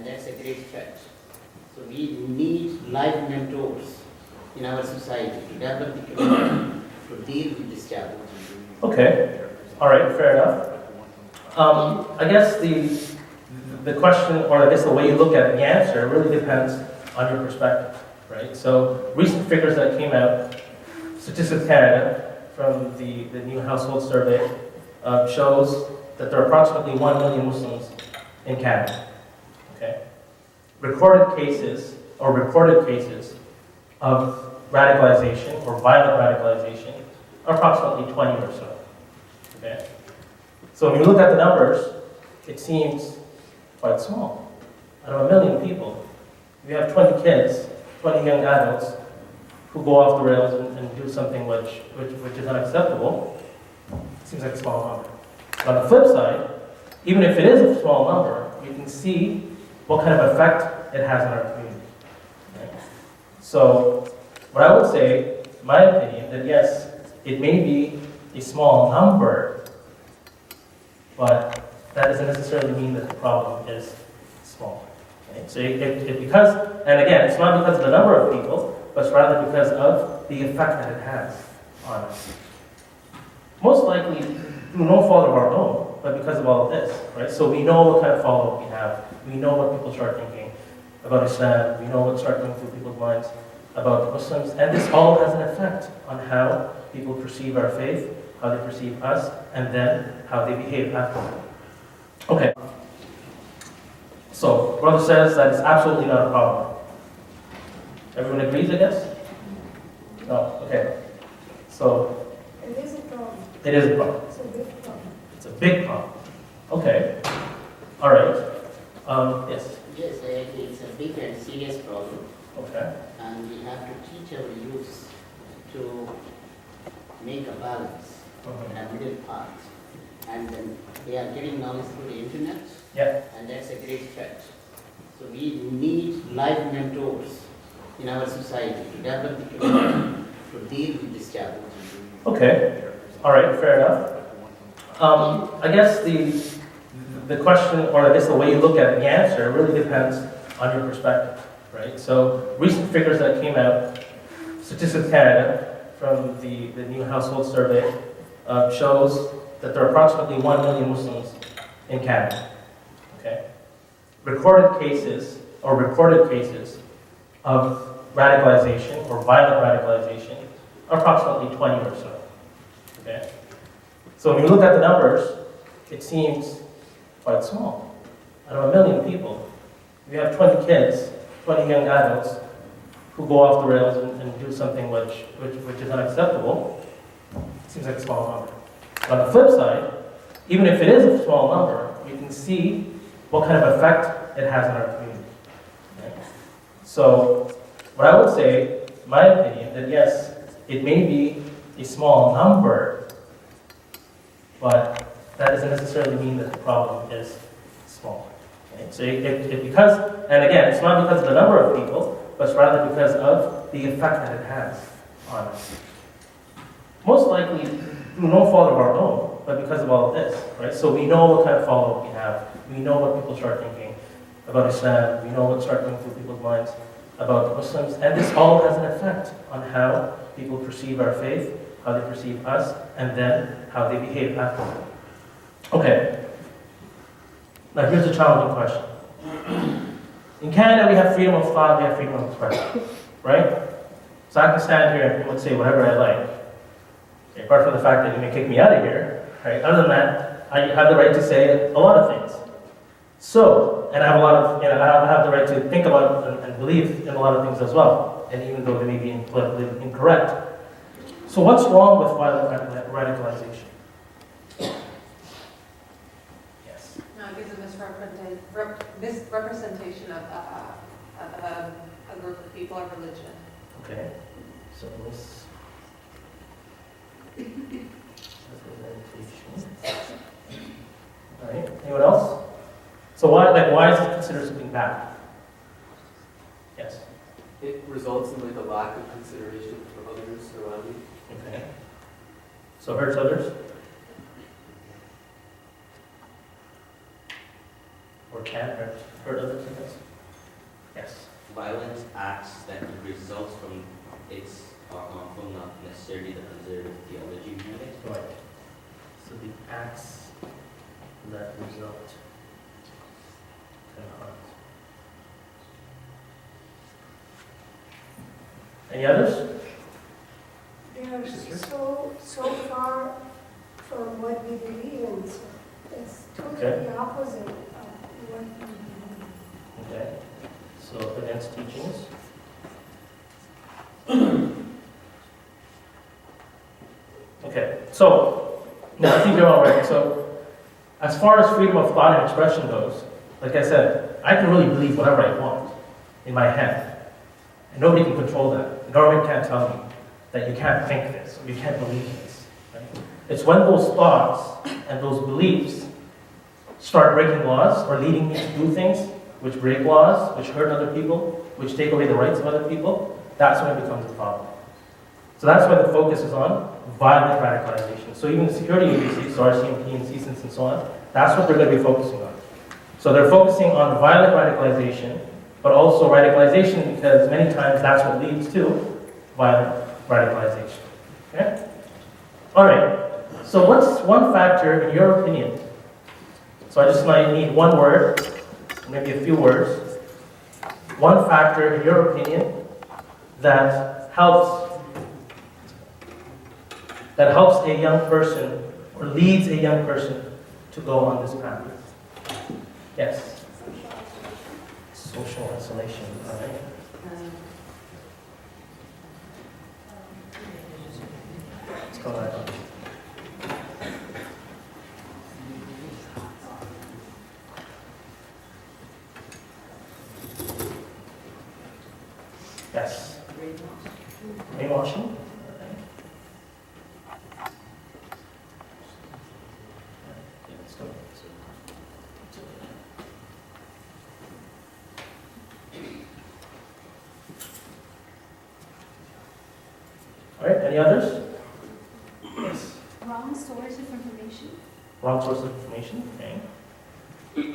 and that's a great fact. So we need live mentors in our society to develop the community to deal with this challenge. Okay, all right, fair enough. I guess the question, or I guess the way you look at the answer, really depends on your perspective, right? So recent figures that came out, Statistics Canada, from the new household survey, shows that there are approximately 1 million Muslims in Canada. Okay, reported cases of radicalization or violent radicalization are approximately 20 or so. Okay, so when you look at the numbers, it seems quite small. Out of 1 million people, you have 20 kids, 20 young adults who go off the rails and do something which is unacceptable. It seems like a small number. But on the flip side, even if it is a small number, you can see what kind of effect it has on our community. Right? So, what I would say, my opinion, that yes, it may be a small number, but that doesn't necessarily mean that the problem is small. Okay? So because, and again, it's not because of the number of people, but it's rather because of the effect that it has on us. Most likely through no fault of our own, but because of all of this, right? So we know what kind of follow-up we have. We know what people start thinking about Islam. We know what start going through people's minds about Muslims, and this all has an effect on how people perceive our faith, how they perceive us, and then how they behave afterward. Okay. So, brother says that it's absolutely not a problem. Everyone agrees, I guess? No? Okay. So, It is a problem. it is a problem. It's a big problem. It's a big problem. Okay. All right. Yes. Yes, I agree. It's a big and serious problem, Okay. and we have to teach our youth to make a balance, a middle path. And then they are getting knowledge through the internet, Yeah. and that's a great fact. So we need live mentors in our society to develop the community to deal with this challenge. Okay. All right. Fair enough. I guess the question, or I guess the way you look at the answer, really depends on your perspective, right? So recent figures that came out, Statistics Canada, from the new household survey, shows that there are approximately 1 million Muslims in Canada. Okay, reported cases of radicalization or violent radicalization are approximately 20 or so. Okay, so when you look at the numbers, it seems quite small. Out of 1 million people, you have 20 kids, 20 young adults who go off the rails and do something which is unacceptable. It seems like a small number. On the flip side, even if it is a small number, you can see what kind of effect it has on our community. Right? So, what I would say, my opinion, that yes, it may be a small number, but that doesn't necessarily mean that the problem is small. Okay? So, because, and again, it's not because of the number of people, but it's rather because of the effect that it has on us. Most likely through no fault of our own, but because of all of this, right? So we know what kind of follow-up we have. We know what people start thinking about Islam. We know what start going through people's minds about Muslims, and this all has an effect on how people perceive our faith, how they perceive us, and then how they behave afterward. Okay. Now here's a challenging question. In Canada, we have freedom of thought, we have freedom of expression, right? So I can stand here and pretty much say whatever I like. Okay, apart from the fact that you may kick me out of here, right? Other than that, I have the right to say a lot of things. So, and I have a lot of, I have the right to think about and believe in a lot of things as well, and even though they may be politically incorrect. So what's wrong with violent radicalization? Yes. No, it gives a misrepresentation of a group of people or religion. Okay. So representation. All right. Anyone else? So why is it considered something bad? Yes. It results in like a lack of consideration for others around you. Okay. So hurts others? Or can hurt? hurt others, I guess. Yes. Violent acts that result from its are harmful, not necessarily the conservative theology behind it. Right. So the acts that result in harm. Any others? They are so far from what we believe in, so it's totally opposite of what we believe. Okay. So against teachings. Okay. So now I think you're all right. So as far as freedom of thought and expression goes, like I said, I can really believe whatever I want in my head. And nobody can control that. The government can't tell me that you can't think this, or you can't believe this. Right? It's when those thoughts and those beliefs start breaking laws or leading me to do things which break laws, which hurt other people, which take away the rights of other people, that's when it becomes a problem. So that's why the focus is on violent radicalization. So even the security agencies, so RCMP and CSIS and so on, that's what they're going to be focusing on. So they're focusing on violent radicalization, but also radicalization because many times that's what leads to violent radicalization. Okay? All right. So what's one factor, in your opinion? So I just might need one word, maybe a few words. One factor, in your opinion, that helps a young person or leads a young person to go on this path. Yes. Social isolation. All right. Let's go ahead. Yes. Brainwashing. Let's go. All right, any others? Yes. Wrong source of information. Wrong source of information, okay. How do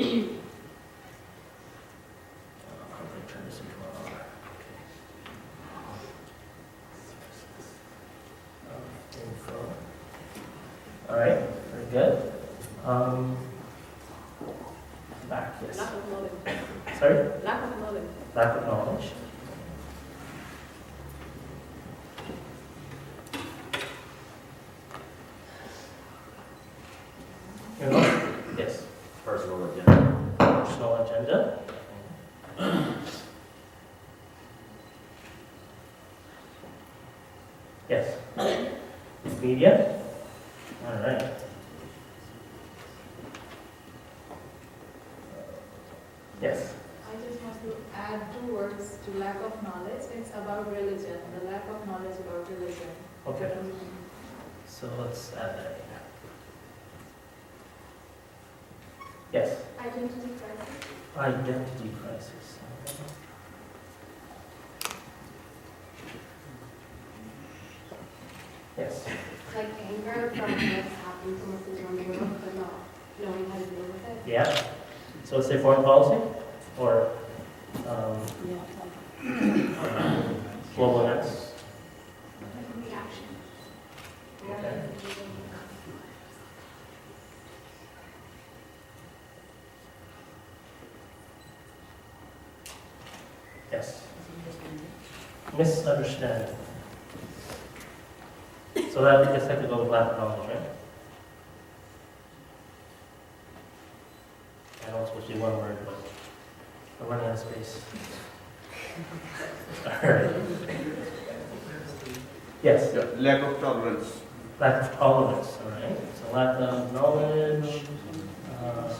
I turn this into info. All right, very good. Back, yes. Lack of knowledge. Sorry? Lack of knowledge. Lack of knowledge. You know? Yes. Personal agenda. Personal agenda. Yes. Media. All right. Yes. I just want to add two words to lack of knowledge. It's about religion, the lack of knowledge about religion. Okay. So let's add that in. Yes. Identity crisis. Identity crisis. Yes. Like anger from what's happening to Muslims around the world, but not knowing how to deal with it. Yeah. So let's say foreign policy or global events. Reaction. Okay. Yes. Misunderstand. So that I guess that could go with lack of knowledge, right? I know it's supposed to be one word, but we're running out of space. All right. Yes. Yeah, lack of tolerance. Lack of tolerance, all right. So lack of knowledge. Tolerance.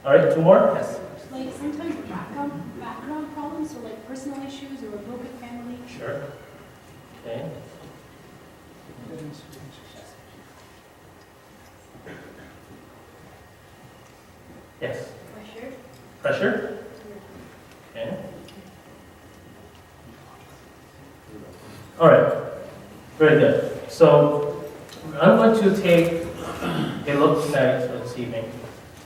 All right, two more? Yes. Like sometimes background problems, so like personal issues or a broken family. Sure. Okay. Yes. Pressure. Pressure? Okay. All right. Very good. So going to take a look tonight, or this evening,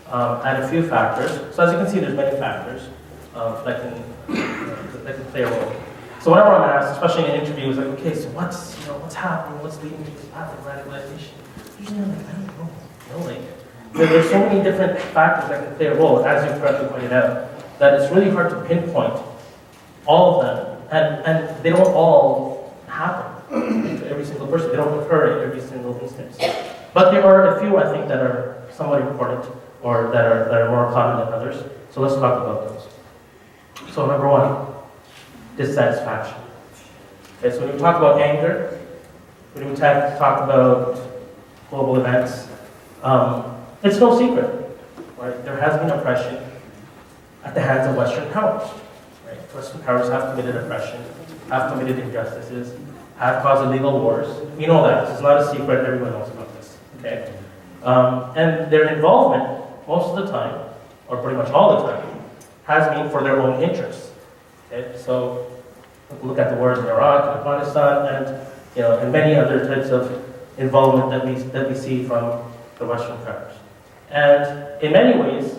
at a few factors. So as you can see, there's many factors that can play a role. So whenever I'm asked, especially in an interview, it's like, okay, so what's happening? What's leading to this path of radicalization? Usually I'm like, I don't know. You know, like, there's so many different factors that can play a role, as you correctly pointed out, that it's really hard to pinpoint all of them, and they don't all happen to every single person. They don't occur in every single instance. But there are a few, I think, that are somewhat important, or that are more common than others. So let's talk about those. So number one, dissatisfaction. Okay, so when we talk about anger, when we talk about global events, it's no secret, right? There has been oppression at the hands of Western powers. Right? Western powers have committed oppression, have committed injustices, have caused illegal wars. We know that. This is not a secret. Everyone knows about this. Okay? And their involvement, most of the time, or pretty much all the time, has been for their own interests. Okay? So look at the wars in Iraq and Afghanistan, and many other types of involvement that we see from the Western powers. And in many ways,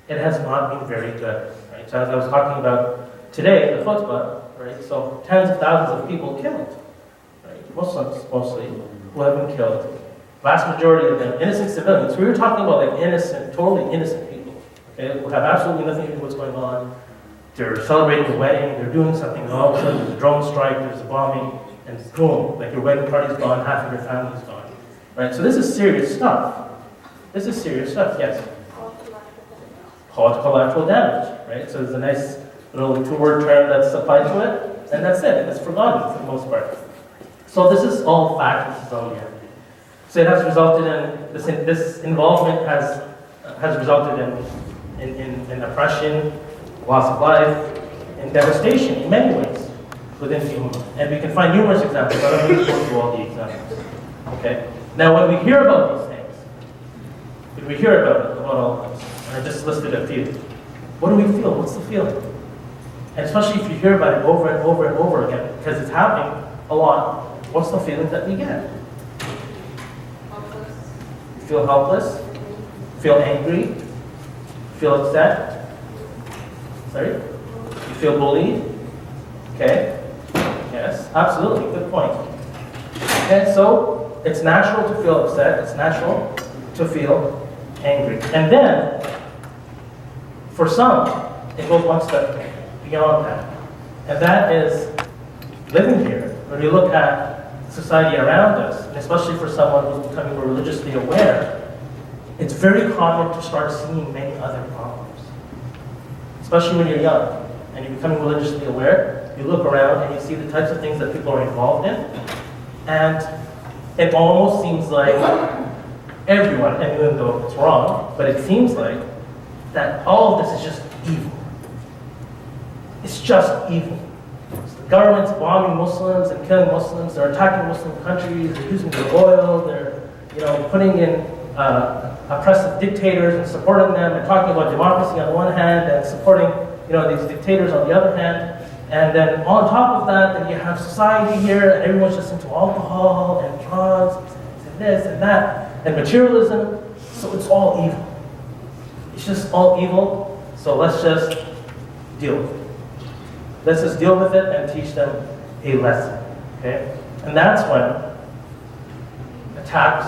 it has not been very good. Right? So as I was talking about today, the khutbah, right? So tens of thousands of people killed, right? Muslims mostly, who have been killed. Vast majority of them innocent civilians. We were talking about like innocent, totally innocent people, okay, who have absolutely nothing to do with what's going on. They're celebrating a wedding, they're doing something, and all of a sudden there's a drone strike, there's a bombing, and boom, like your wedding party's gone, half of your family's gone. Right? So this is serious stuff. This is serious stuff, yes. Called collateral damage, right? So there's a nice little two-word term that's applied to it, and that's it, and it's forgotten for the most part. So this is all fact, this is all reality. So it has resulted in, this involvement has resulted in oppression, loss of life, and devastation in many ways within human. And we can find numerous examples, but I don't need to go through all the examples. Okay? Now when we hear about these things, when we hear about all of this, and I just listed a few, what do we feel? What's the feeling? And especially if you hear about it over and over and over again, because it's happening a lot, what's the feeling that we get? Helpless. You feel helpless? Feel angry? Feel upset? Sorry? You feel bullied? Okay? Yes, absolutely, good point. Okay, so it's natural to feel upset, it's natural to feel angry. And then, for some, it goes one step beyond that. And that is living here. When you look at society around us, and especially for someone who's becoming more religiously aware, it's very common to start seeing many other problems. Especially when you're young and you're becoming religiously aware, you look around and you see the types of things that people are involved in, and it almost seems like everyone, and even though it's wrong, but it seems like that all of this is just evil. It's just evil. So the government's bombing Muslims and killing Muslims, they're attacking Muslim countries, they're using their oil, they're putting in oppressive dictators and supporting them, and talking about democracy on one hand and supporting these dictators on the other hand. And then on top of that, then you have society here, and everyone's just into alcohol and drugs and this and that and materialism. So it's all evil. It's just all evil. So let's just deal with it. Let's just deal with it and teach them a lesson. Okay? And that's when attacks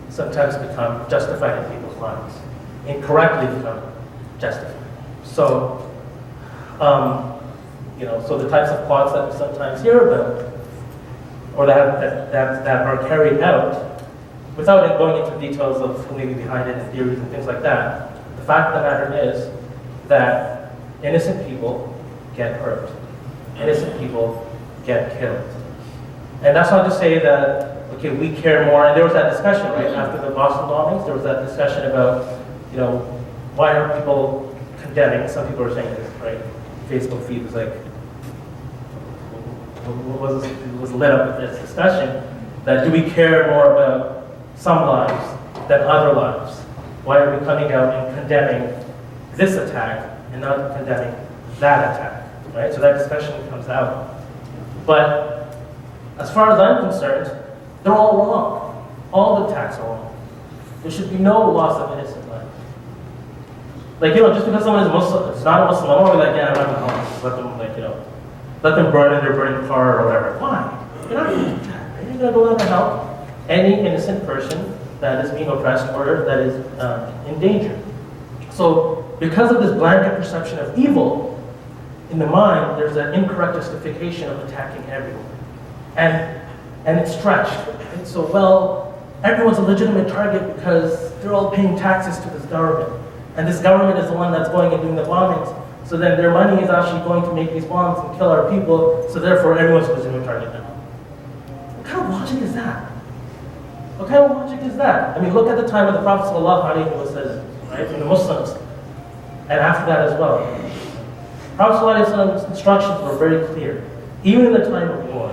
sometimes become justified in people's minds, incorrectly become justified. So, so the types of plots that we sometimes hear about, or that are carried out, without going into details of who may be behind it and theories and things like that, the fact of the matter is that innocent people get hurt. Innocent people get killed. And that's not to say that, okay, we care more, and there was that discussion, right, after the Boston bombings, there was that discussion about, why are people condemning, some people are saying this, right, Facebook feed was like, was lit up with this discussion, that do we care more about some lives than other lives? Why are we coming out and condemning this attack and not condemning that attack, right? So that discussion comes out. But as far as I'm concerned, they're all wrong. all the tax are wrong. There should be no loss of innocent life. Like, just because someone is Muslim, it's not a Muslim, I won't be like, yeah, I'm not going to let them, let them burn in their burning car or whatever. Why? You're not going to do that. You're going to go out and help any innocent person that is being oppressed or that is in danger. So, because of this blanket perception of evil, in the mind, there's an incorrect justification of attacking everyone. And it's stretched. And so, well, everyone's a legitimate target because they're all paying taxes to this government. And this government is the one that's going and doing the bombings. So then their money is actually going to make these bombs and kill our people, so therefore everyone's a legitimate target now. What kind of logic is that? What kind of logic is that? I mean, look at the time of the Prophet ﷺ, right? And the Muslims. And after that as well. Prophet ﷺ's instructions were very clear. Even in the time of war,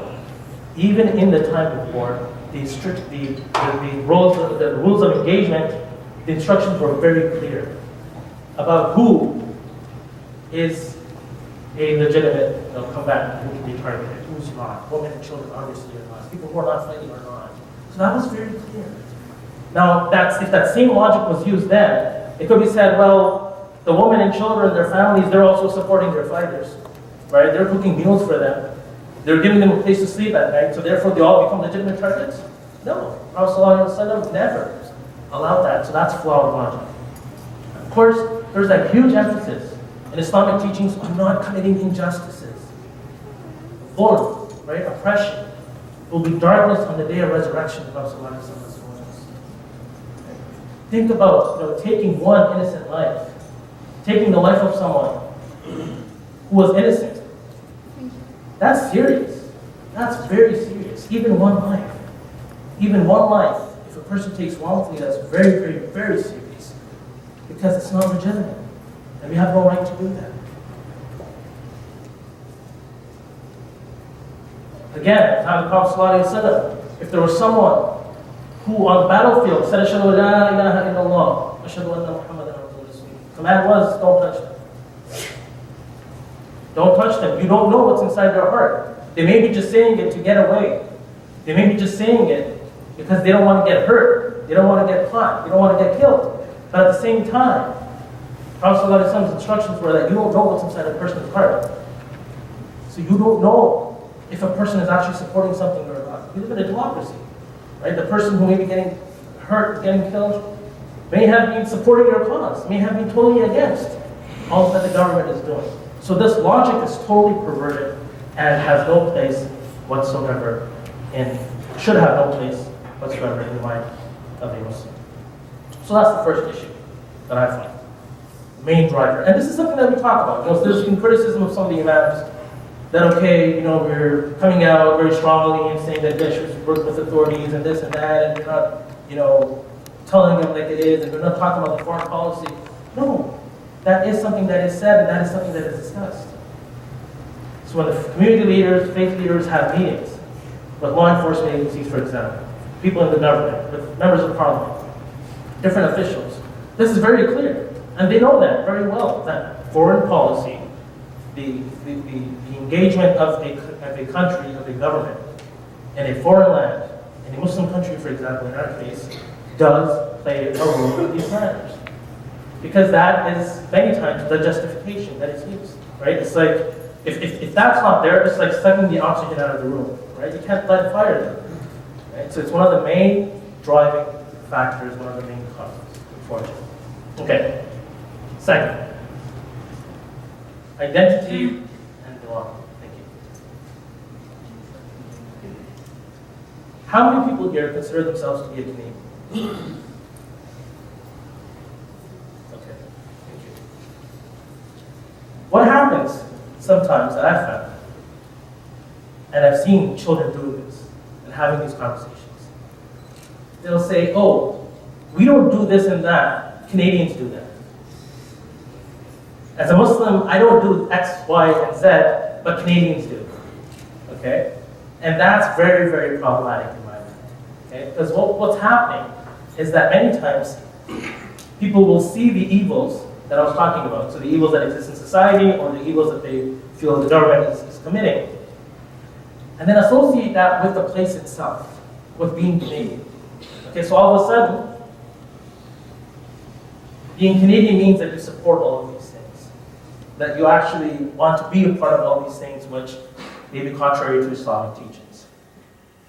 the rules of engagement, the instructions were very clear about who is a legitimate combatant, who can be targeted, who's not. Women and children obviously are not. People who are not fighting are not. So that was very clear. Now, if that same logic was used then, it could be said, well, the women and children, their families, they're also supporting their fighters, right? They're cooking meals for them. They're giving them a place to sleep at night, so therefore they all become legitimate targets? No. Prophet ﷺ never allowed that, so that's flawed logic. Of course, there's that huge emphasis in Islamic teachings on not committing injustices. Zulm, right? Oppression. Will be darkness on the day of resurrection, the Prophet ﷺ told us. Think about taking one innocent life, taking the life of someone who was innocent. That's serious. That's very serious. Even one life. Even one life, if a person takes wrongfully, that's very, very, very serious. Because it's not legitimate. And we have no right to do that. Again, at the time of the Prophet ﷺ, if there was someone who on the battlefield said, Ashhadu an la ilaha illallah, Ashhadu anna Muhammadan Rasulullah, command was, don't touch them. Don't touch them. You don't know what's inside their heart. They may be just saying it to get away. They may be just saying it because they don't want to get hurt. They don't want to get caught. They don't want to get killed. But at the same time, Prophet ﷺ's instructions were that you don't know what's inside a person's heart. So you don't know if a person is actually supporting something or not. We live in a democracy, right? The person who may be getting hurt, getting killed, may have been supporting your cause, may have been totally against all that the government is doing. So this logic is totally perverted and has no place whatsoever should have no place whatsoever in the mind of a Muslim. So that's the first issue that I find. The main driver. And this is something that we talk about. There's been criticism of some of the imams that, okay, we're coming out very strongly and saying that they should work with authorities and this and that, and we're not, telling them like it is, and we're not talking about the foreign policy. No, that is something that is said, and that is something that is discussed. So when the community leaders, faith leaders have meetings with law enforcement agencies, for example, people in the government, with members of parliament, different officials, this is very clear. And they know that very well, that foreign policy, the engagement of a country, of a government, in a foreign land, in a Muslim country, for example, in our case, does play a role in these matters. Because that is, many times, the justification that is used, right? It's like, if that's not there, it's like sucking the oxygen out of the room, right? You can't light a fire there, right? So it's one of the main driving factors, one of the main causes, unfortunately. Okay, second, identity and belonging. Thank you. How many people here consider themselves to be a Canadian? Okay, thank you. What happens sometimes that I've found, and I've seen children do this and having these conversations, they'll say, oh, we don't do this and that, Canadians do that. As a Muslim, I don't do X, Y, and Z, but Canadians do. Okay? And that's very, very problematic in my mind. Okay? Because what's happening is that many times people will see the evils that I was talking about, so the evils that exist in society or the evils that they feel the government is committing, and then associate that with the place itself, with being Canadian. Okay, so all of a sudden, being Canadian means that you support all of these things. That you actually want to be a part of all these things which may be contrary to Islamic teachings.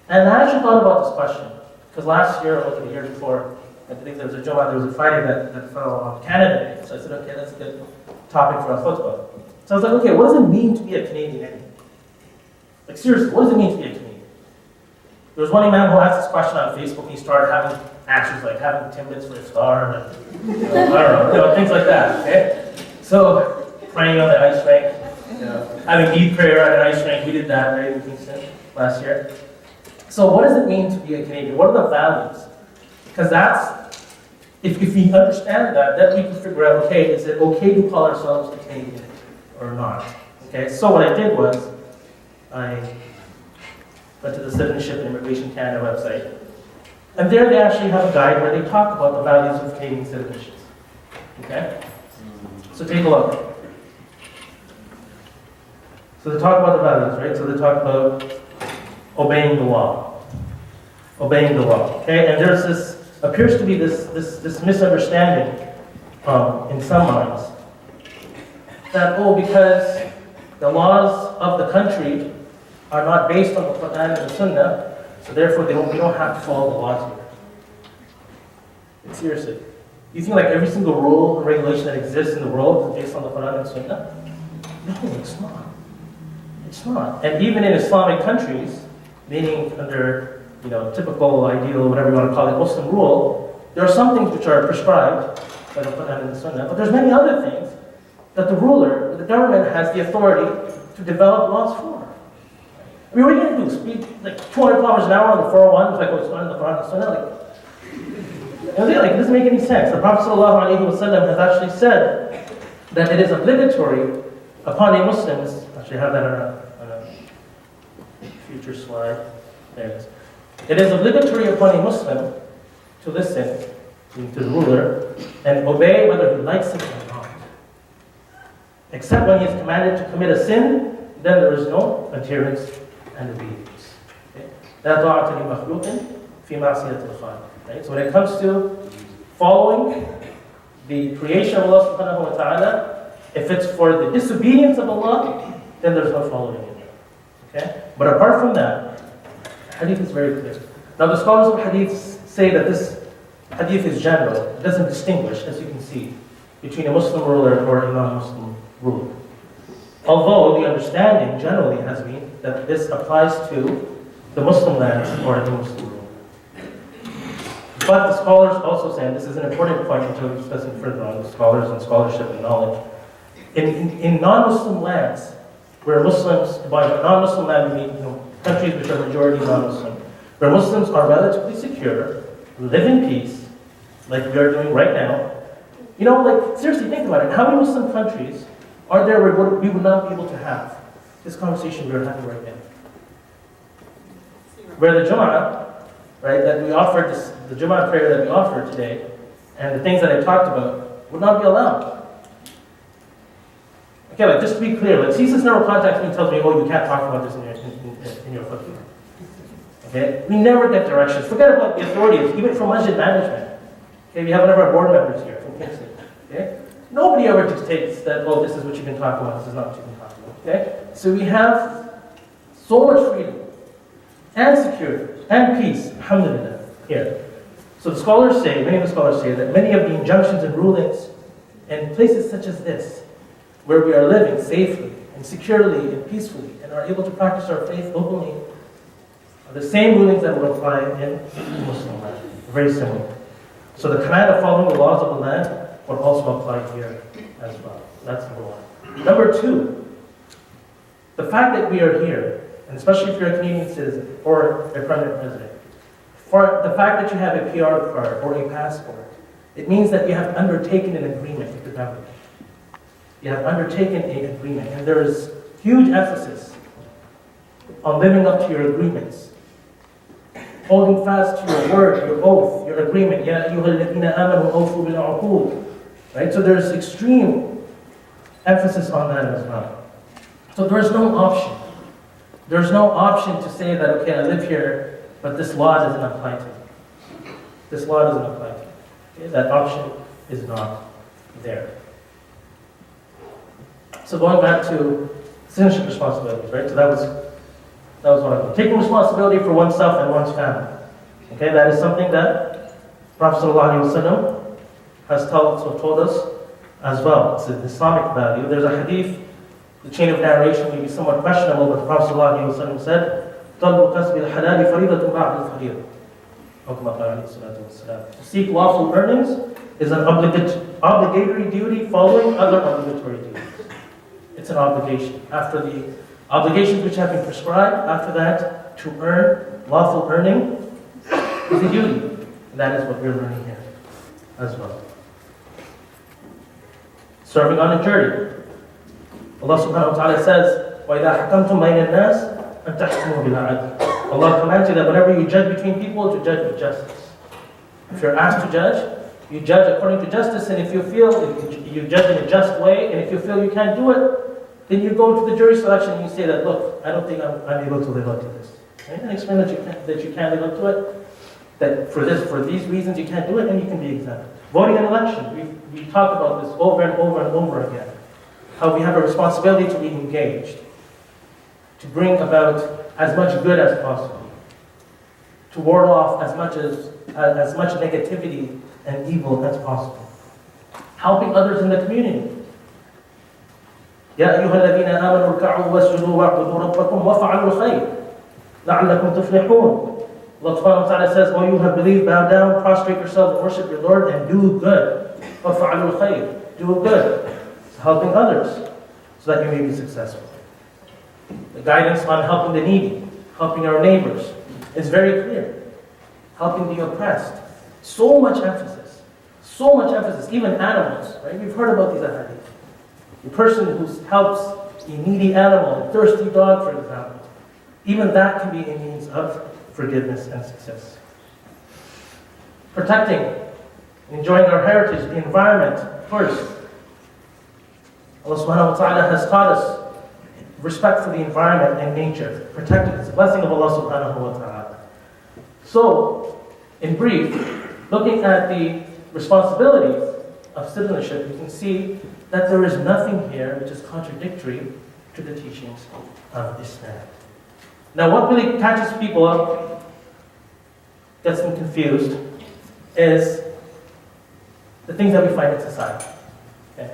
And I actually thought about this question, because last year, or the year before, I believe there was a Jummah, there was a Friday that fell on Canada Day. So I said, okay, that's a good topic for a khutbah. So I was like, okay, what does it mean to be a Canadian anyway? Like seriously, what does it mean to be a Canadian? There was one imam who asked this question on Facebook, and he started having answers like having Timbits for a star, and I don't know, things like that, okay? So, praying on the ice rink, having Eid prayer at an ice rink, we did that, right, in Kingston last year. So what does it mean to be a Canadian? What are the values? Because that's, if we understand that, then we can figure out, okay, is it okay to call ourselves a Canadian or not? Okay, so what I did was, I went to the Citizenship and Immigration Canada website, and there they actually have a guide where they talk about the values of Canadian citizenship. Okay? So take a look. So they talk about the values, right? So they talk about obeying the law. Obeying the law. Okay? And there's this, appears to be this misunderstanding in some minds that, because the laws of the country are not based on the Quran and the Sunnah, so therefore we don't have to follow the laws here. Like, seriously. You think like every single rule and regulation that exists in the world is based on the Quran and Sunnah? No, it's not. It's not. And even in Islamic countries, meaning under typical, ideal, whatever you want to call it, Muslim rule, there are some things which are prescribed by the Quran and the Sunnah, but there's many other things that the ruler, the government has the authority to develop laws for. I mean, what are you going to do? Speed like 200 kilometers an hour on the 401, like what's on the Quran and Sunnah? Like, it doesn't make any sense. The Prophet ﷺ has actually said that it is obligatory upon a Muslim, actually I have that on a future slide. There it is. It is obligatory upon a Muslim to listen to the ruler and obey whether he likes it or not. Except when he is commanded to commit a sin, then there is no adherence and obedience. لا طاعة لمخلوق في معصية الخالق. Right? So when it comes to following the creation of Allah subhanahu wa ta'ala, if it's for the disobedience of Allah, then there's no following it. Okay? But apart from that, hadith is very clear. Now the scholars of hadith say that this hadith is general. It doesn't distinguish, as you can see, between a Muslim ruler or a non-Muslim ruler. Although the understanding generally has been that this applies to the Muslim lands or the Muslim ruler. But the scholars also say, and this is an important point until we discuss it further on, the scholars and scholarship and knowledge, in non-Muslim lands, where Muslims, by non-Muslim land we mean countries which are majority non-Muslim, where Muslims are relatively secure, live in peace, like we are doing right now. Like seriously, think about it. How many Muslim countries are there where we would not be able to have this conversation we're having right now? Where the Jummah, right, that we offered, the Jummah prayer that we offered today, and the things that I talked about, would not be allowed. Okay, like just to be clear, like CSIS never contacts me and tells me, oh, you can't talk about this in your khutbah. Okay? We never get directions. Forget about the authorities, even from masjid management. Okay, we have one of our board members here from Kingston. Okay? Nobody ever dictates that, oh, this is what you can talk about, this is not what you can talk about. Okay? So we have so much freedom and security and peace, alhamdulillah, here. So the scholars say, many of the scholars say that many of the injunctions and rulings in places such as this, where we are living safely and securely and peacefully and are able to practice our faith openly, are the same rulings that would apply in Muslim land. Very similar. So the command of following the laws of the land would also apply here as well. That's number one. Number two, the fact that we are here, and especially if you're a Canadian citizen or a permanent resident, for the fact that you have a PR card or a passport, it means that you have undertaken an agreement with the government. You have undertaken an agreement, and there is huge emphasis on living up to your agreements, holding fast to your word, your oath, your agreement. Ya ayyuhalladhina amanu awfu bil uqud. Right? So there's extreme emphasis on that as well. So there's no option. There's no option to say that, okay, I live here, but this law doesn't apply to me. this law doesn't apply to you. Okay? That option is not there. So going back to citizenship responsibilities, right? So that was one of them. Taking responsibility for oneself and one's family. Okay, that is something that Prophet ﷺ has told us as well. It's an Islamic value. There's a hadith, the chain of narration may be somewhat questionable, but the Prophet ﷺ said, طَلْبُ كَسْبِ الْحَلَالِ فَرِيضَةٌ بَعْدَ الْفَرِيضَةِ. To seek lawful earnings is an obligatory duty following other obligatory duties. It's an obligation. After the obligations which have been prescribed, after that, to earn lawful earning is a duty. And that is what we're learning here as well. Serving on a jury. Allah subhanahu wa ta'ala says, وَإِذَا حَكَمْتُمْ بَيْنَ النَّاسِ أَن تَحْكُمُوا بِالْعَدْلِ. Allah commands you that whenever you judge between people, to judge with justice. If you're asked to judge, you judge according to justice, and if you feel you judge in a just way, and if you feel you can't do it, then you go to the jury selection and you say that, look, I don't think I'm able to live up to this. Right? And explain that you can't live up to it, that for these reasons you can't do it, and you can be exempted. Voting in election, we talk about this over and over and over again. How we have a responsibility to be engaged, to bring about as much good as possible, to ward off as much negativity and evil as possible. Helping others in the community. يا أيها الذين آمنوا اركعوا واسجدوا واعبدوا ربكم وافعلوا الخير لعلكم تفلحون. Allah subhanahu wa ta'ala says, "O you have believed, bow down, prostrate yourselves, and worship your Lord, and do good. وافعلوا الخير. Do good. Helping others, so that you may be successful." The guidance on helping the needy, helping our neighbors, is very clear. Helping the oppressed. So much emphasis. Even animals, right? We've heard about these ahadith. The person who helps a needy animal, a thirsty dog, for example, even that can be a means of forgiveness and success. Protecting, enjoying our heritage, the environment, first. Allah subhanahu wa ta'ala has taught us respect for the environment and nature. Protecting it. It's a blessing of Allah subhanahu wa ta'ala. So, in brief, looking at the responsibilities of citizenship, you can see that there is nothing here which is contradictory to the teachings of Islam. Now, what really catches people up, gets them confused, is the things that we find in society. Okay?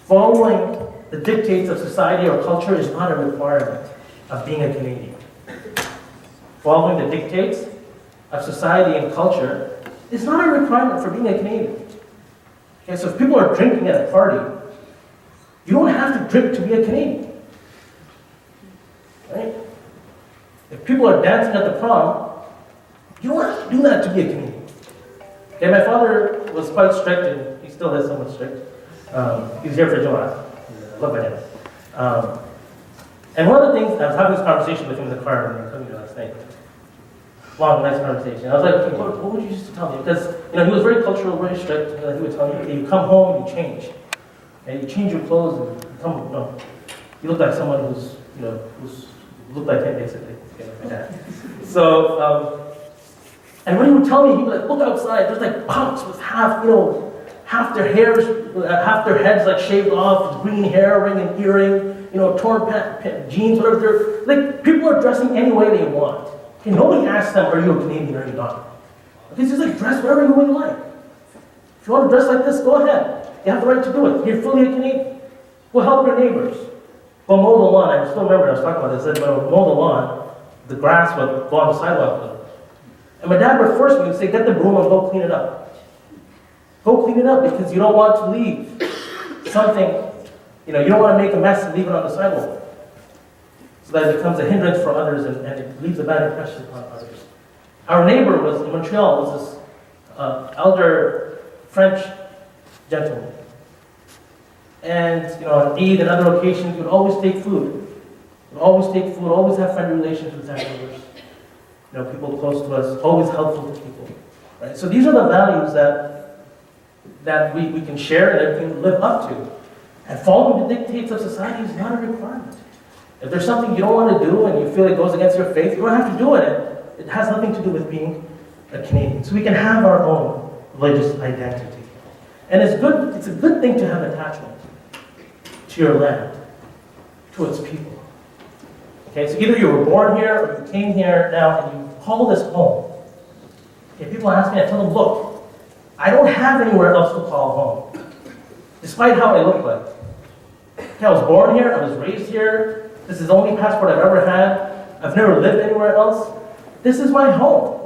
Following the dictates of society or culture is not a requirement of being a Canadian. Following the dictates of society and culture is not a requirement for being a Canadian. Okay, so if people are drinking at a party, you don't have to drink to be a Canadian. Right? If people are dancing at the prom, you don't have to do that to be a Canadian. Okay, my father was quite strict, and he still is somewhat strict. He was here for Jumu'ah. I love my dad. And one of the things, I was having this conversation with him in the car when we were coming here last night. Long, nice conversation. I was like, okay, what would you used to tell me? Because, he was very cultural, very strict. He would tell me, okay, you come home, you change. And you change your clothes, and you look like someone who's looked like him, basically. Okay, like my dad. So, and when he would tell me, he would like, look outside, there's like punks with half their heads like shaved off, green hair, ring and earring, torn jeans, whatever. Like, people are dressing any way they want. Okay, nobody asks them, are you a Canadian or are you not? Okay, just like dress whatever you like. If you want to dress like this, go ahead. You have the right to do it. You're fully a Canadian. Go help your neighbors. Go mow the lawn. I still remember I was talking about this. I said, when I would mow the lawn, the grass would go on the sidewalk. And my dad would force me to say, get the broom and go clean it up. Go clean it up because you don't want to leave something, you don't want to make a mess and leave it on the sidewalk. So that it becomes a hindrance for others and it leaves a bad impression on others. Our neighbor in Montreal was this elder French gentleman. And on Eid and other occasions, he would always take food. Always have friendly relations with our neighbors. People close to us, always helpful to people. Right? So these are the values that we can share and that we can live up to. And following the dictates of society is not a requirement. If there's something you don't want to do and you feel it goes against your faith, you don't have to do it. It has nothing to do with being a Canadian, so we can have our own religious identity. And it's a good thing to have attachment to your land, to its people. Okay, so either you were born here or you came here now and you call this home. Okay, people ask me, I tell them, look, I don't have anywhere else to call home, despite how I look like. Okay, I was born here, I was raised here, this is the only passport I've ever had, I've never lived anywhere else. This is my home.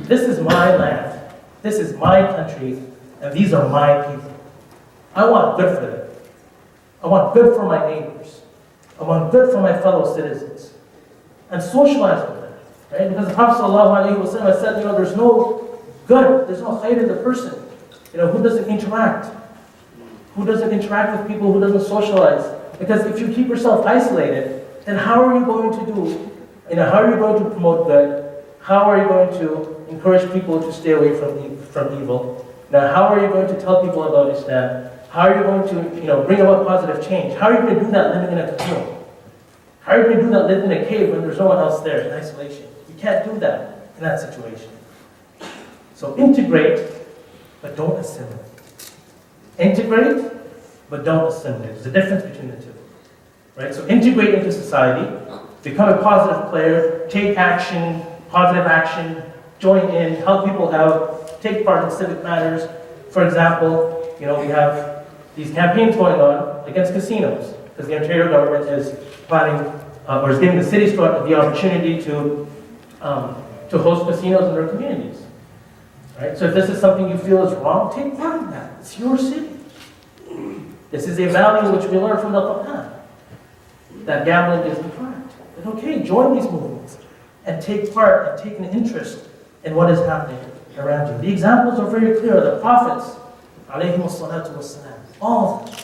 This is my land. This is my country, and these are my people. I want good for them. I want good for my neighbors. I want good for my fellow citizens. And socialize with them. Right? Because the Prophet ﷺ said, there's no good, there's no khayr in the person, who doesn't interact. Who doesn't interact with people, who doesn't socialize. Because if you keep yourself isolated, then how are you going to do, how are you going to promote good? How are you going to encourage people to stay away from evil? Now, how are you going to tell people about Islam? How are you going to, bring about positive change? How are you going to do that living in a cocoon? How are you going to do that living in a cave when there's no one else there in isolation? You can't do that in that situation. So integrate, but don't assimilate. Integrate, but don't assimilate. There's a difference between the two. Right? So integrate into society, become a positive player, take action, positive action, join in, help people out, take part in civic matters. For example, we have these campaigns going on against casinos, because the Ontario government is planning, or is giving the cities the opportunity to host casinos in their communities. Right? So if this is something you feel is wrong, take part in that. It's your city. This is a value which we learn from the Quran, that gambling is incorrect. But okay, join these movements and take part and take an interest in what is happening around you. The examples are very clear. The prophets, ﷺ, all of them.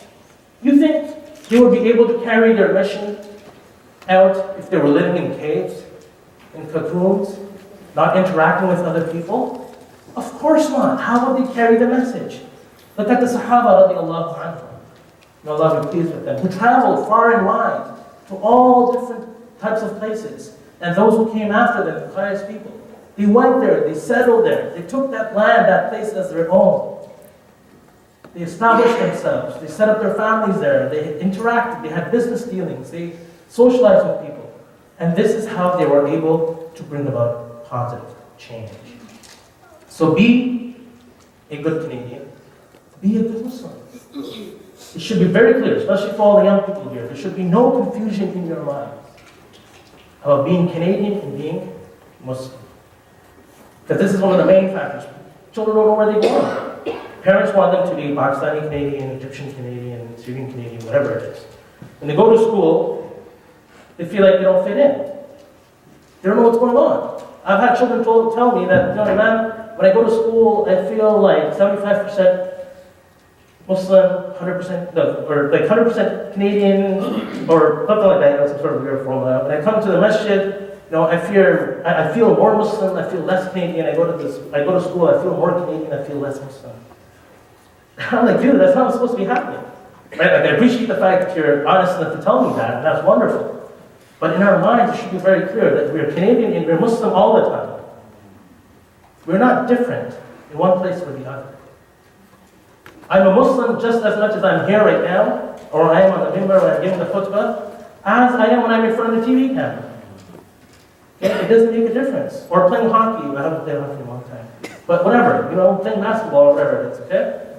You think they would be able to carry their mission out if they were living in caves, in cocoons, not interacting with other people? Of course not. How would they carry the message? Look at the Sahaba radiallahu anhum. May Allah be pleased with them, who traveled far and wide to all different types of places. And those who came after them, the pious people, they went there, they settled there, they took that land, that place as their own. They established themselves, they set up their families there, they interacted, they had business dealings, they socialized with people. And this is how they were able to bring about positive change. So be a good Canadian, be a good Muslim. It should be very clear, especially for all the young people here. There should be no confusion in your minds about being Canadian and being Muslim. Because this is one of the main factors. Children don't know where they belong. Parents want them to be Pakistani Canadian, Egyptian Canadian, Syrian Canadian, whatever it is. When they go to school, they feel like they don't fit in. They don't know what's going on. I've had children tell me that, man, when I go to school, I feel like 75% Muslim, 100%, or like 100% Canadian, or something like that, some sort of weird formula. When I come to the masjid, I feel more Muslim, I feel less Canadian. I go to school, I feel more Canadian, I feel less Muslim. I'm like, dude, that's not what's supposed to be happening. Right? Like, I appreciate the fact that you're honest enough to tell me that, and that's wonderful. But in our minds, it should be very clear that we're Canadian and we're Muslim all the time. We're not different in one place or the other. I'm a Muslim just as much as I'm here right now, or I am on the minbar when I'm giving the khutbah, as I am when I'm in front of the TV camera. Okay? It doesn't make a difference. Or playing hockey. I haven't played hockey in a long time. But whatever, playing basketball or whatever it is, okay?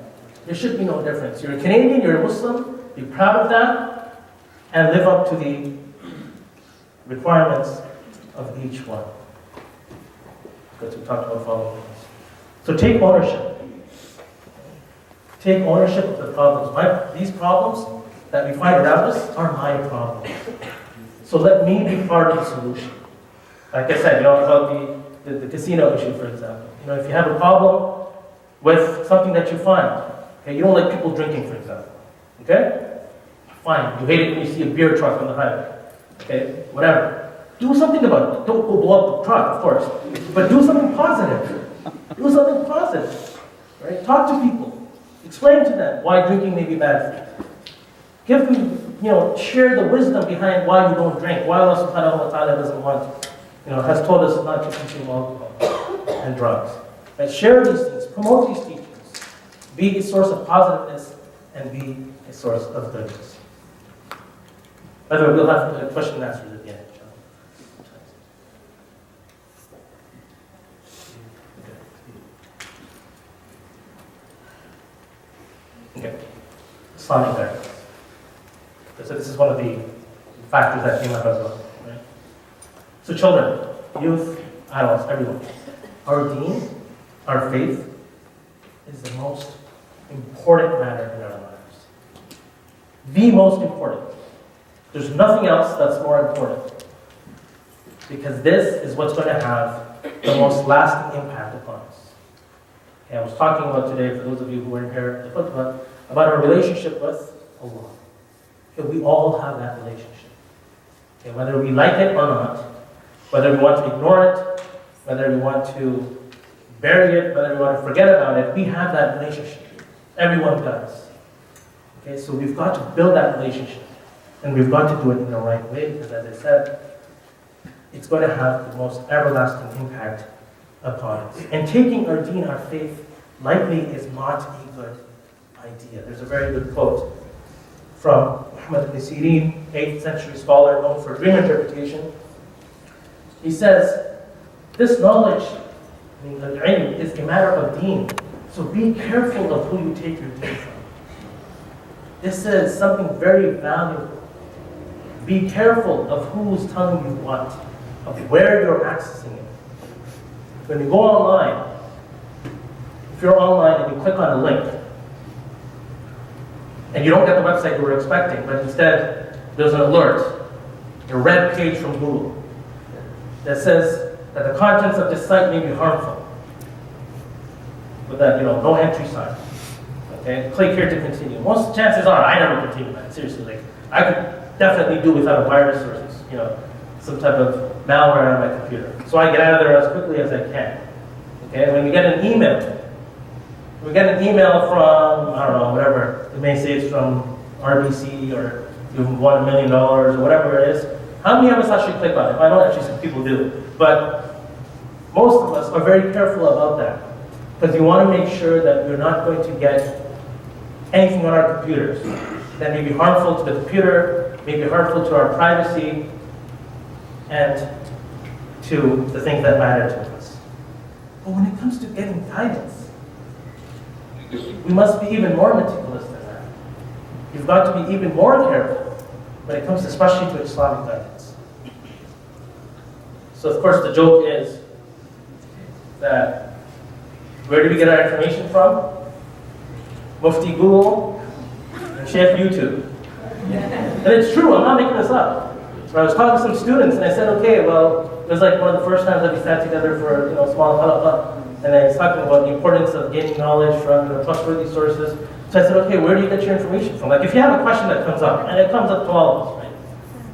There should be no difference. You're a Canadian, you're a Muslim, be proud of that, and live up to the requirements of each one. Because we talked about following this. So take ownership. Take ownership of the problems. These problems that we find around us are my problems. So let me be part of the solution. Like I said, about the casino issue, for example. If you have a problem with something that you find, okay, you don't like people drinking, for example. Okay? Fine. You hate it when you see a beer truck on the highway. Okay? Whatever. Do something about it. Don't go blow up the truck, of course. But do something positive. Do something positive. Right? Talk to people. Explain to them why drinking may be bad for you. Give them, share the wisdom behind why you don't drink, why Allah subhanahu wa ta'ala doesn't want, has told us not to consume alcohol. and drugs. Right? Share these things, promote these teachings. Be a source of positiveness and be a source of goodness. By the way, we'll have question and answers at the end. Okay. Islamic guidance. So this is one of the factors that came up as well. Right? So children, youth, adults, everyone. Our deen, our faith, is the most important matter in our lives. The most important. There's nothing else that's more important. Because this is what's going to have the most lasting impact upon us. And I was talking about today, for those of you who weren't here at the khutbah, about our relationship with Allah. Okay, we all have that relationship. Okay, whether we like it or not, whether we want to ignore it, whether we want to bury it, whether we want to forget about it, we have that relationship. Everyone does. Okay, so we've got to build that relationship. And we've got to do it in the right way, because as I said, it's going to have the most everlasting impact upon us. And taking our deen, our faith, lightly is not a good idea. There's a very good quote from Muhammad ibn Sirin, 8th century scholar known for dream interpretation. He says, this knowledge, al-ilm, is a matter of deen. So be careful of who you take your deen from. This is something very valuable. Be careful of who's telling you what, of where you're accessing it. When you go online, if you're online and you click on a link, and you don't get the website you were expecting, but instead there's an alert, a red page from Google, that says that the contents of this site may be harmful. With that, no entry sign. Okay, click here to continue. Most chances are I never continue that. Seriously, I could definitely do without a virus or some type of malware on my computer. So I get out of there as quickly as I can. Okay, when we get an email, from, I don't know, whatever, it may say it's from RBC or you've won $1 million or whatever it is. How many of us actually click on it? I know actually some people do, but most of us are very careful about that because you want to make sure that we're not going to get anything on our computers that may be harmful to the computer, may be harmful to our privacy, and to the things that matter to us. But when it comes to getting guidance, we must be even more meticulous than that. You've got to be even more careful when it comes especially to Islamic guidance. So of course the joke is that where do we get our information from? Mufti Google and Sheikh YouTube. And it's true, I'm not making this up. So I was talking to some students and I said, okay, well, it was like one of the first times that we sat together for small halaqah. And I was talking about the importance of gaining knowledge from trustworthy sources. So I said, okay, where do you get your information from? Like if you have a question that comes up, and it comes up to all of us, right?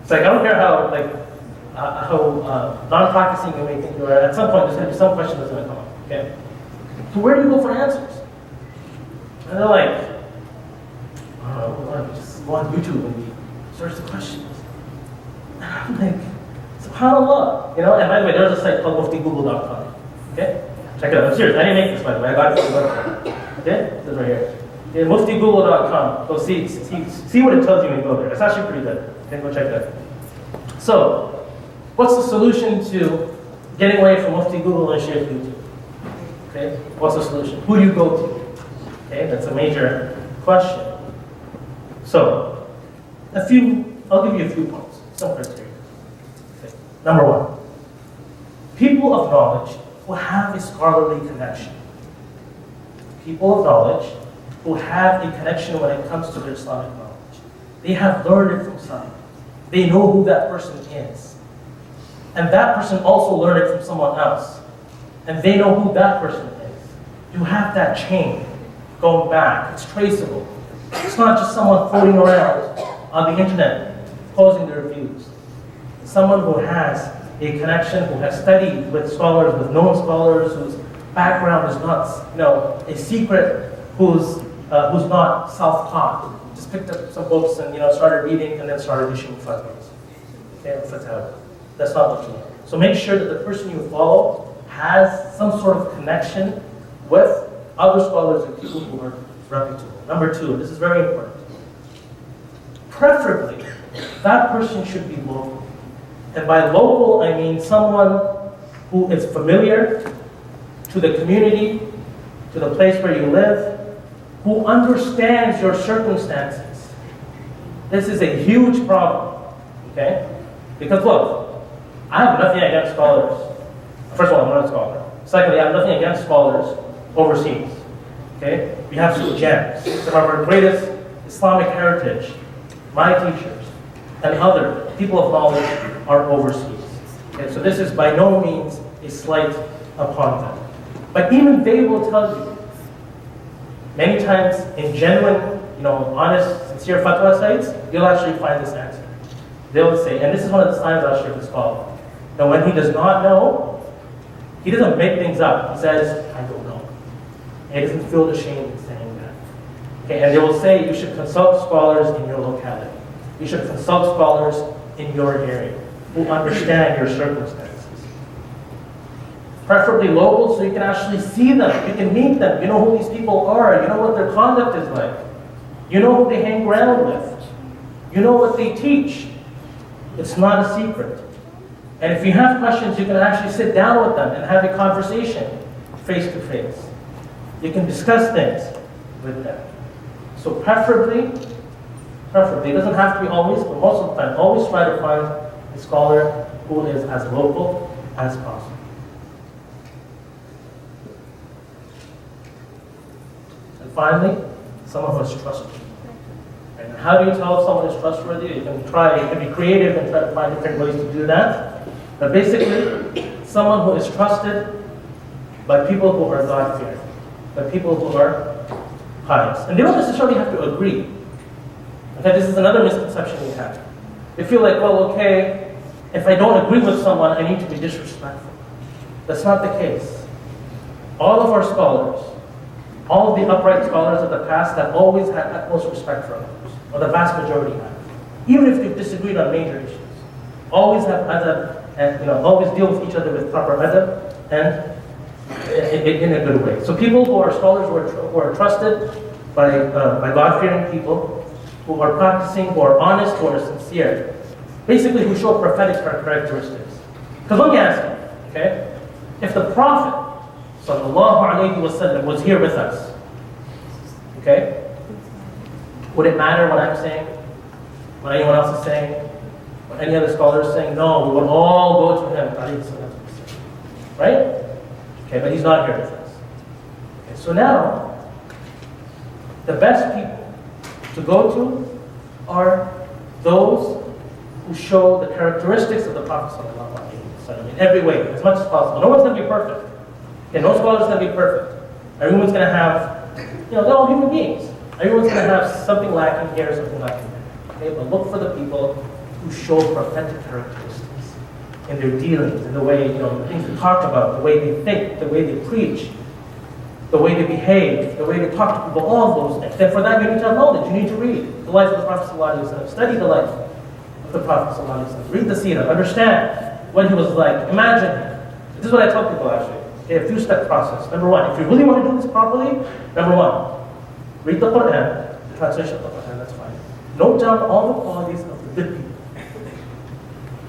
It's like I don't care how non-practicing you may think you are, at some point there's going to be some question that's going to come up, okay? So where do you go for answers? And they're like, I don't know, we just go on YouTube and we search the questions. And I'm like, subhanAllah, and by the way, there's a site called muftigoogle.com, okay? Check it out, I'm serious, I didn't make this by the way, I got it from the website, okay? This is right here. Okay, muftigoogle.com, go see what it tells you when you go there. It's actually pretty good, okay, go check it out. So, what's the solution to getting away from Mufti Google and Sheikh YouTube? Okay, what's the solution? Who do you go to? Okay, that's a major question. So, I'll give you a few points, some criteria. Okay. Number one, people of knowledge who have a scholarly connection. People of knowledge who have a connection when it comes to their Islamic knowledge. They have learned it from someone. They know who that person is. And that person also learned it from someone else. And they know who that person is. You have that chain going back. It's traceable. It's not just someone floating around on the internet posing their views. It's someone who has a connection, who has studied with scholars, with known scholars, whose background is not, a secret, who's not self-taught. Just picked up some books and started reading and then started issuing fatwas. Okay, fatwa. That's not what you want. So make sure that the person you follow has some sort of connection with other scholars and people who are reputable. Number two, this is very important. Preferably, that person should be local. And by local, I mean someone who is familiar to the community, to the place where you live, who understands your circumstances. This is a huge problem, okay? Because look, I have nothing against scholars. First of all, I'm not a scholar. Secondly, I have nothing against scholars overseas, okay? We have some gems, some of our greatest Islamic heritage. My teachers and other people of knowledge are overseas. Okay? So this is by no means a slight upon them. But even they will tell you, many times in genuine, honest, sincere fatwa sites, you'll actually find this answer. They'll say, and this is one of the signs I'll share with the scholar. Now when he does not know, he doesn't make things up. He says, I don't know. And he doesn't feel ashamed in saying that. Okay, and they will say you should consult scholars in your locality. You should consult scholars in your area who understand your circumstances. Preferably local so you can actually see them, you can meet them, you know who these people are, you know what their conduct is like. You know who they hang around with. You know what they teach. It's not a secret. And if you have questions, you can actually sit down with them and have a conversation face to face. You can discuss things with them. So preferably, it doesn't have to be always, but most of the time, always try to find a scholar who is as local as possible. And finally, someone who is trustworthy. And how do you tell if someone is trustworthy? You can be creative and try to find different ways to do that. But basically, someone who is trusted by people who are God-fearing, by people who are pious. And they don't necessarily have to agree. Okay, this is another misconception we have. They feel like, well, okay, if I don't agree with someone, I need to be disrespectful. That's not the case. All of our scholars, all of the upright scholars of the past have always had utmost respect for others, or the vast majority have. Even if they've disagreed on major issues. Always have adab, and always deal with each other with proper adab, and in a good way. So people who are scholars, who are trusted by God-fearing people, who are practicing, who are honest, who are sincere, basically who show prophetic characteristics. Because let me ask you, okay, if the Prophet ﷺ was here with us, okay, would it matter what I'm saying? What anyone else is saying? What any other scholar is saying? No, we would all go to him, right? Okay, but he's not here with us. Okay, so now, the best people to go to are those who show the characteristics of the Prophet ﷺ in every way, as much as possible. No one's going to be perfect. Okay, no scholar's going to be perfect. Everyone's going to have, they're all human beings. Everyone's going to have something lacking here, something lacking there. Okay, but look for the people who show prophetic characteristics in their dealings, in the way, the things they talk about, the way they think, the way they preach, the way they behave, the way they talk to people, all of those things. Then for that, you need to have knowledge. You need to read the life of the Prophet ﷺ, study the life of the Prophet ﷺ, read the seerah, understand what he was like. Imagine him. This is what I tell people actually. Okay, a few-step process. Number one, if you really want to do this properly, number one, read the Quran, the translation of the Quran, that's fine. Note down all the qualities of the good people.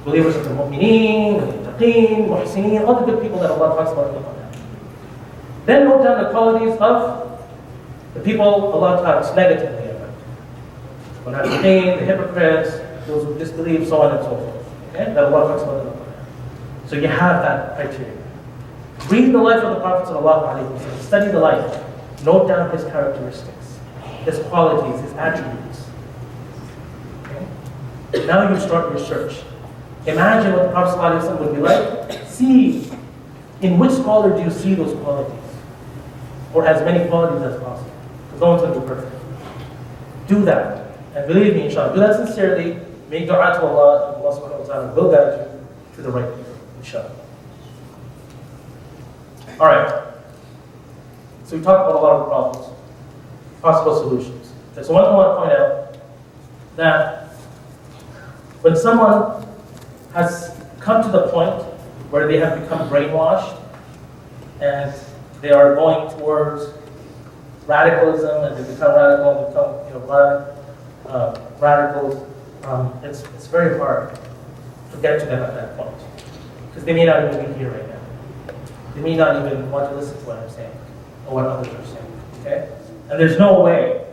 Believers of the mu'mineen, the muttaqeen, muhsineen, all the good people that Allah talks about in the Quran. Then note down the qualities of the people Allah talks negatively about. The munafiqeen, the hypocrites, those who disbelieve, so on and so forth. Okay? That Allah talks about in the Quran. So you have that criteria. Read the life of the Prophet ﷺ, study the life, note down his characteristics, his qualities, his attributes. Okay? Now you start your search. Imagine what the Prophet ﷺ would be like. See in which scholar do you see those qualities, or as many qualities as possible, because no one's going to be perfect. Do that, and believe me, inshallah, do that sincerely. Make dua to Allah, and Allah subhanahu wa ta'ala will guide you to the right people, inshallah. All right. So we talked about a lot of the problems, possible solutions. Okay, so one thing I want to point out that when someone has come to the point where they have become brainwashed and they are going towards radicalism, and they become radical, become radicals. It's very hard to get to them at that point, because they may not even be here right now. They may not even want to listen to what I'm saying or what others are saying. Okay, and there's no way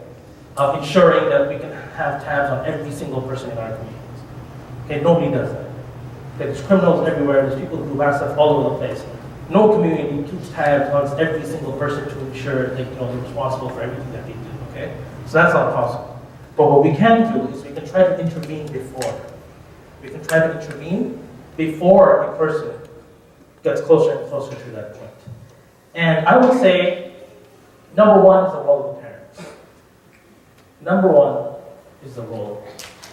of ensuring that we can have tabs on every single person in our communities. Okay, nobody does that. Okay, there's criminals everywhere. There's people who have stuff all over the place. No community keeps tabs on every single person to ensure that they're responsible for everything that they do. Okay, so that's not possible. But what we can do is we can try to intervene before. We can try to intervene before a person gets closer and closer to that point. And I would say, number one is the role of the parents. Number one is the role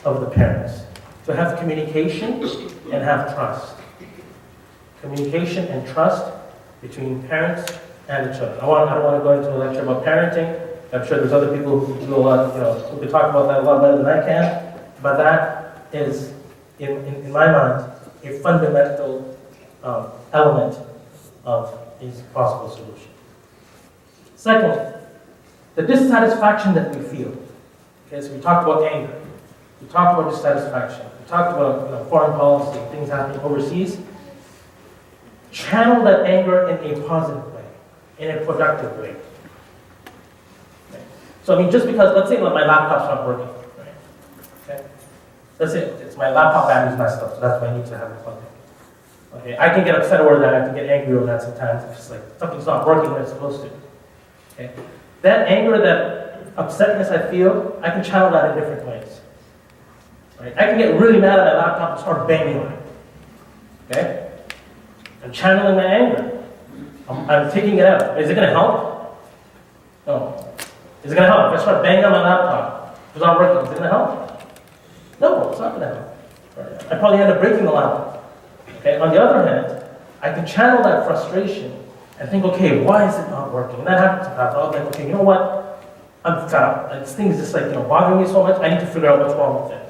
of the parents. To have communication and have trust. Communication and trust between parents and the children. I don't want to go into a lecture about parenting. I'm sure there's other people who do a lot, who can talk about that a lot better than I can. But that is, in my mind, a fundamental element of a possible solution. Second, the dissatisfaction that we feel. Okay, so we talked about anger. We talked about dissatisfaction. We talked about foreign policy, things happening overseas. Channel that anger in a positive way, in a productive way. Okay. So I mean, just because, let's say my laptop's not working, right? Okay. Let's say it's my laptop battery's messed up, so that's why I need to have it plugged in. Okay, I can get upset over that, I can get angry over that sometimes. It's just like something's not working when it's supposed to. Okay. That anger, that upsetness I feel, I can channel that in different ways. Right? I can get really mad at my laptop and start banging on it. Okay? I'm channeling my anger. I'm taking it out. Is it going to help? No. Is it going to help? If I start banging on my laptop, it's not working, is it going to help? No, it's not going to help. Right? I probably end up breaking the laptop. Okay? On the other hand, I can channel that frustration and think, okay, why is it not working? And that happens sometimes. I'll think, okay, you know what? I'm fed up. This thing is just like, bothering me so much, I need to figure out what's wrong with it.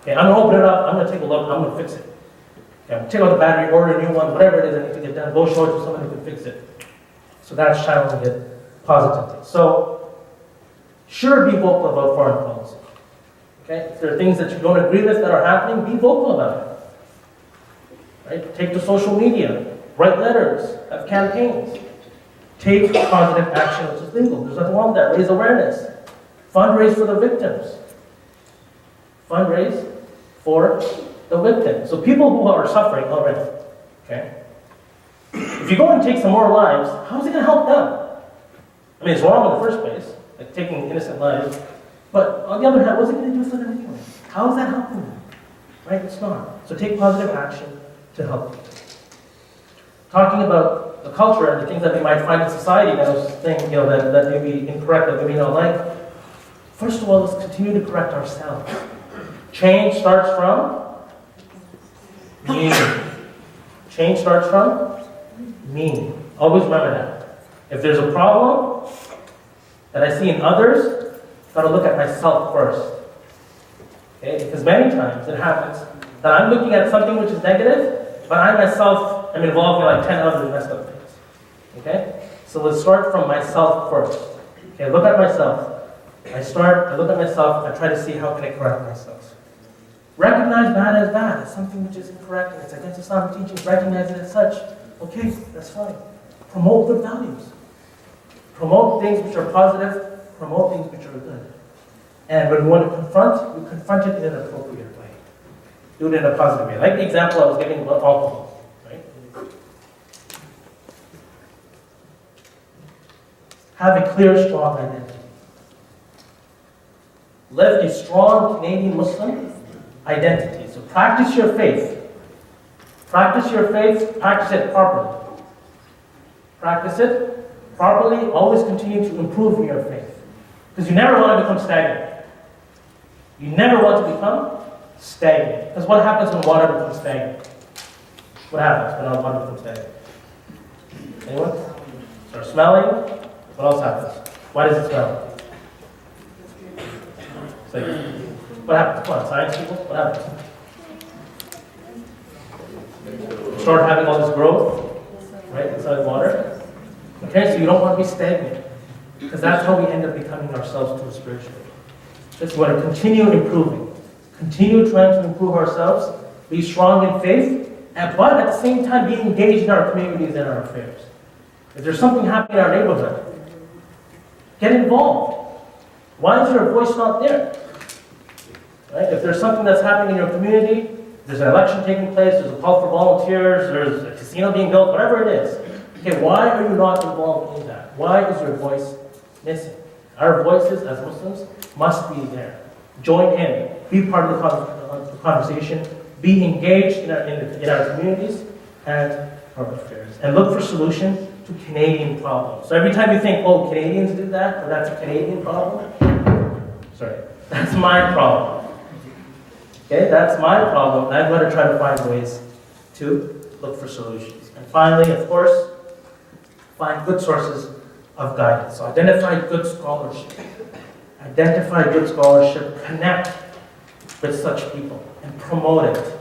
Okay, I'm going to open it up, I'm going to take a look, I'm going to fix it. Okay, I'm going to take out the battery, order a new one, whatever it is I need to get done, go show it to someone who can fix it. So that's channeling it positively. So, sure, be vocal about foreign policy. Okay, if there are things that you don't agree with that are happening, be vocal about it. Right? Take to social media, write letters, have campaigns. Take positive action, which is legal. There's nothing wrong with that. Raise awareness. Fundraise for the victims. Fundraise for the victims. So people who are suffering already, okay? If you go and take some more lives, how is it going to help them? I mean, it's wrong in the first place, like taking innocent lives. But on the other hand, what's it going to do for them anyway? How is that helping them? Right? It's not. So take positive action to help them. Talking about the culture and the things that they might find in society that was saying, that may be incorrect, that they may not like. First of all, let's continue to correct ourselves. Change starts from me. Change starts from me. Always remember that. If there's a problem that I see in others, I've got to look at myself first. Okay? Because many times it happens that I'm looking at something which is negative, but I myself am involved in like 10 other messed up things. Okay? So let's start from myself first. Okay, look at myself. I look at myself, I try to see how can I correct myself. Recognize bad as bad. It's something which is incorrect and it's against Islamic teachings. Recognize it as such. Okay, that's fine. Promote good values. Promote things which are positive. Promote things which are good. And when we want to confront, we confront it in an appropriate way. Do it in a positive way. Like the example I was giving about alcohol. Right? Have a clear, strong identity. Live a strong Canadian Muslim identity. So practice your faith. Practice your faith, practice it properly. Practice it properly, always continue to improve in your faith. Because you never want to become stagnant. You never want to become stagnant. Because what happens when water becomes stagnant? What happens when water becomes stagnant? Anyone? Start smelling. What else happens? Why does it smell? It's like, what happens? Come on, science people, what happens? You start having all this growth, right, inside water. Okay, so you don't want to be stagnant, because that's how we end up becoming ourselves too spiritually. Just want to continue improving, continue trying to improve ourselves, be strong in faith, but at the same time be engaged in our communities and our affairs. If there's something happening in our neighborhood, get involved. Why is your voice not there? Right? If there's something that's happening in your community, there's an election taking place, there's a call for volunteers, there's a casino being built, whatever it is. Okay, why are you not involved in that? Why is your voice missing? Our voices as Muslims must be there. Join in, be part of the conversation, be engaged in our communities and our affairs, and look for solutions to Canadian problems. So every time you think, oh, Canadians do that, or that's a Canadian problem, sorry, that's my problem. Okay, that's my problem. I'm going to try to find ways to look for solutions. And finally, of course, find good sources of guidance. So identify good scholarship. Identify good scholarship, connect with such people, and promote it.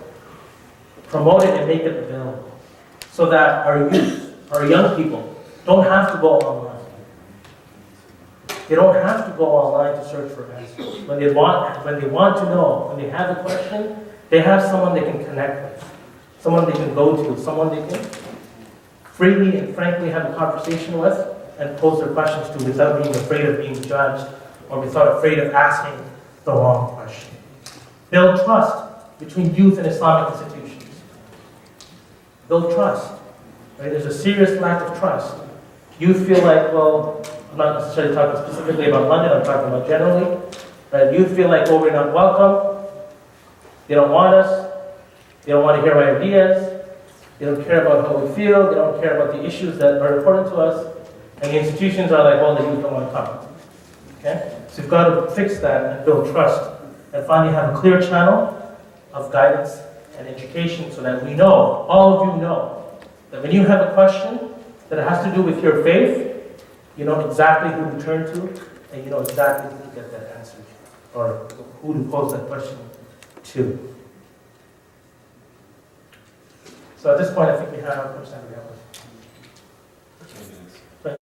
Promote it and make it available. So that our youth, our young people, don't have to go online. They don't have to go online to search for answers. When they want to know, when they have a question, they have someone they can connect with, someone they can go to, someone they can freely and frankly have a conversation with and pose their questions to without being afraid of being judged or without afraid of asking the wrong question. Build trust between youth and Islamic institutions. Build trust. Right? There's a serious lack of trust. Youth feel like, well, I'm not necessarily talking specifically about London, I'm talking about generally. Right? Youth feel like, oh, we're not welcome. They don't want us. They don't want to hear my ideas. They don't care about how we feel. They don't care about the issues that are important to us. And the institutions are like, well, the youth don't want to come. Okay? So you've got to fix that and build trust. And finally have a clear channel of guidance and education so that we know, all of you know, that when you have a question that has to do with your faith, you know exactly who to turn to, and you know exactly who to get that answer to, or who to pose that question to. So at this point, I think we have, how much time do we have?